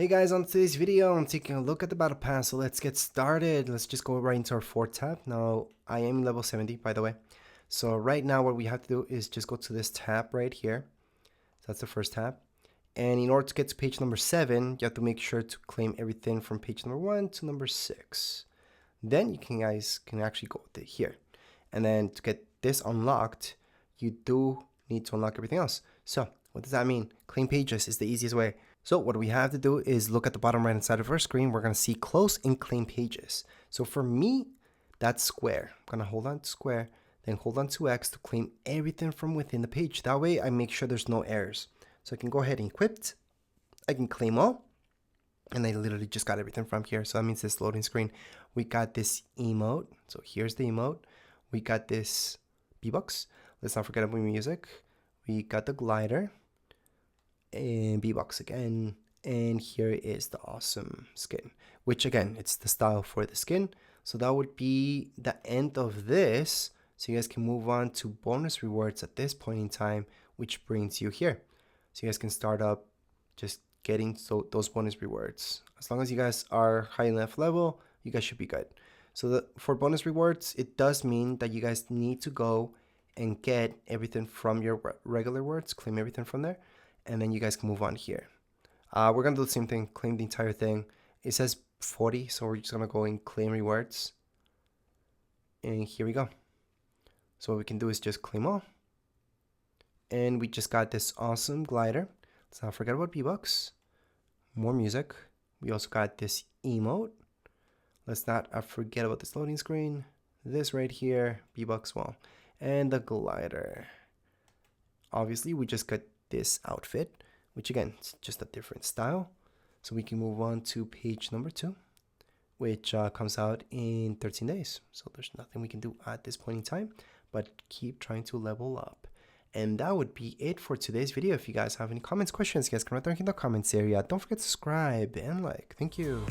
Hey guys, on today's video, I'm taking a look at the battle pass, so let's get started. Let's just go right into our 4th tab. Now, I am level 70, by the way. So right now, what we have to do is just go to this tab right here. So that's the first tab. And in order to get to page number 7, you have to make sure to claim everything from page number 1 to number 6. Then guys can actually go with it here. And then to get this unlocked, you do need to unlock everything else. So what does that mean? Claim pages is the easiest way. So what we have to do is look at the bottom right hand side of our screen. We're going to see close and claim pages. So for me, that's square. I'm going to hold on to square, then hold on to X to claim everything from within the page. That way I make sure there's no errors. So I can go ahead and equip. I can claim all. And I literally just got everything from here. So that means this loading screen. We got this emote. So here's the emote. We got this V-Bucks. Let's not forget about music. We got the glider. And V-Bucks again. And here is the awesome skin. Which again, it's the style for the skin. So that would be the end of this. So you guys can move on to bonus rewards at this point in time. Which brings you here. So you guys can start up just getting those bonus rewards. As long as you guys are high enough level, you guys should be good. So for bonus rewards, it does mean that you guys need to go and get everything from your regular words, claim everything from there, and then you guys can move on here. We're gonna do the same thing, claim the entire thing. It says 40, so we're just gonna go and claim rewards. And here we go. So what we can do is just claim all. And we just got this awesome glider. Let's not forget about V-Bucks. More music. We also got this emote. Let's not forget about this loading screen. This right here, V-Bucks wall. And the glider. Obviously, we just got this outfit, which again, it's just a different style. So we can move on to page number 2, which comes out in 13 days. So there's nothing we can do at this point in time, but keep trying to level up. And that would be it for today's video. If you guys have any comments, questions, you guys can write down in the comments area. Don't forget to subscribe and like. Thank you.